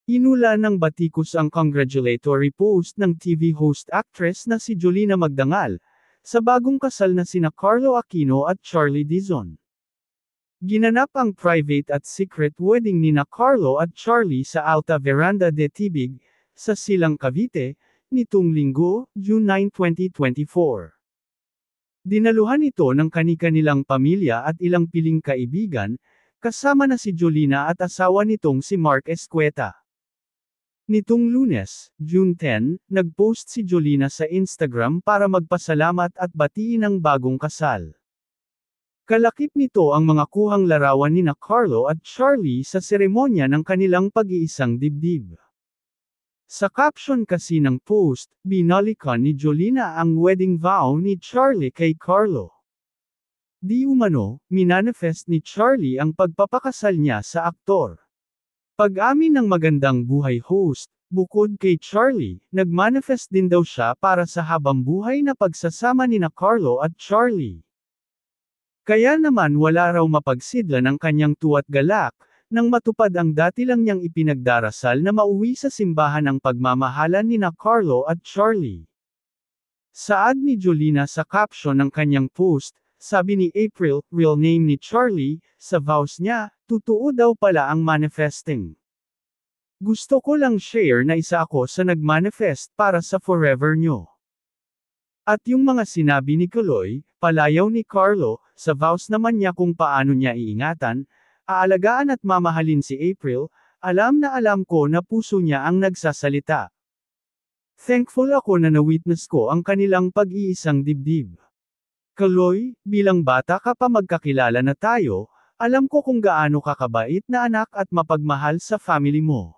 Inula ng batikos ang congratulatory post ng TV host actress na si Jolina Magdangal, sa bagong kasal na sina Carlo Aquino at Charlie Dizon. Ginanap ang private at secret wedding nina Carlo at Charlie sa Alta Veranda de Tibig, sa Silang Cavite, nitong Linggo, June 9, 2024. Dinaluhan ito ng kani-kanilang pamilya at ilang piling kaibigan, kasama na si Jolina at asawa nitong si Mark Escueta. Nitong Lunes, June 10, nag-post si Jolina sa Instagram para magpasalamat at batiin ang bagong kasal. Kalakip nito ang mga kuhang larawan nina Carlo at Charlie sa seremonya ng kanilang pag-iisang dibdib. Sa caption kasi ng post, binalikan ni Jolina ang wedding vow ni Charlie kay Carlo. Di umano, minanifest ni Charlie ang pagpapakasal niya sa aktor. Pag-amin ng magandang buhay host, bukod kay Charlie, nagmanifest din daw siya para sa habang buhay na pagsasama nina Carlo at Charlie. Kaya naman wala raw mapagsidla ng kanyang tuwa't galak, nang matupad ang dati lang niyang ipinagdarasal na mauwi sa simbahan ang pagmamahalan nina Carlo at Charlie. Saad ni Jolina sa caption ng kanyang post, sabi ni April, real name ni Charlie, sa vows niya, totoo daw pala ang manifesting. Gusto ko lang share na isa ako sa nagmanifest para sa forever nyo. At yung mga sinabi ni Kaloy, palayaw ni Carlo, sa vows naman niya kung paano niya iingatan, aalagaan at mamahalin si April, alam ko na puso niya ang nagsasalita. Thankful ako na na-witness ko ang kanilang pag-iisang dibdib. Kaloy, bilang bata ka pa magkakilala na tayo, alam ko kung gaano ka kabait na anak at mapagmahal sa family mo.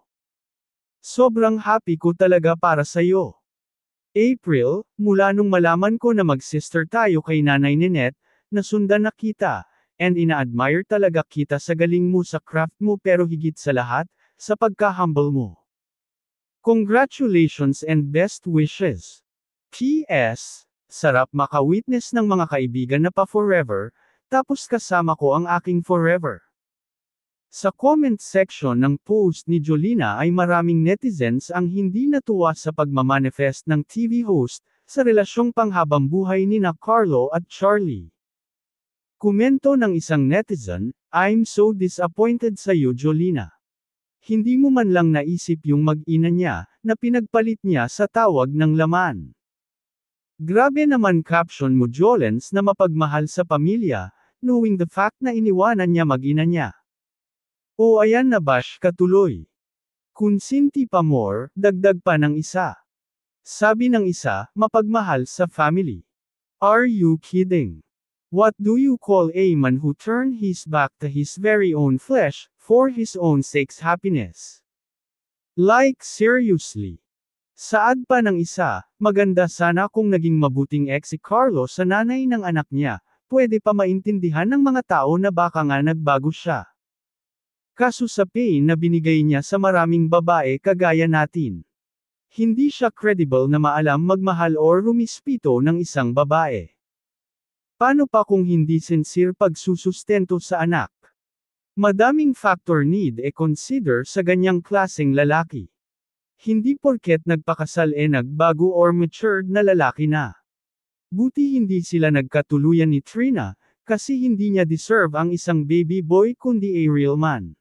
Sobrang happy ko talaga para sa'yo. April, mula nung malaman ko na mag-sister tayo kay Nanay Ninette, nasundan na kita, and ina-admire talaga kita sa galing mo sa craft mo pero higit sa lahat, sa pagka-humble mo. Congratulations and best wishes. P.S. Sarap maka-witness ng mga kaibigan na pa-forever, tapos kasama ko ang aking forever. Sa comment section ng post ni Jolina ay maraming netizens ang hindi natuwa sa pagmamanifest ng TV host, sa relasyong panghabang buhay nina Carlo at Charlie. Komento ng isang netizen, I'm so disappointed sa iyo Jolina. Hindi mo man lang naisip yung mag-ina niya, na pinagpalit niya sa tawag ng laman. Grabe naman caption mo Jolens na mapagmahal sa pamilya, knowing the fact na iniwanan niya mag-ina niya. O ayan na bash katuloy. Kunsinti pa more, dagdag pa ng isa. Sabi ng isa, mapagmahal sa family. Are you kidding? What do you call a man who turned his back to his very own flesh, for his own sake's happiness? Like seriously. Saad pa ng isa, maganda sana kung naging mabuting ex si Carlo sa nanay ng anak niya, pwede pa maintindihan ng mga tao na baka nga nagbago siya. Kaso sa pain na binigay niya sa maraming babae kagaya natin. Hindi siya credible na maalam magmahal o rumispito ng isang babae. Paano pa kung hindi sincere pagsusustento sa anak? Madaming factor need consider sa ganyang klaseng lalaki. Hindi porket nagpakasal nagbago or matured na lalaki na. Buti hindi sila nagkatuluyan ni Trina, kasi hindi niya deserve ang isang baby boy kundi a real man.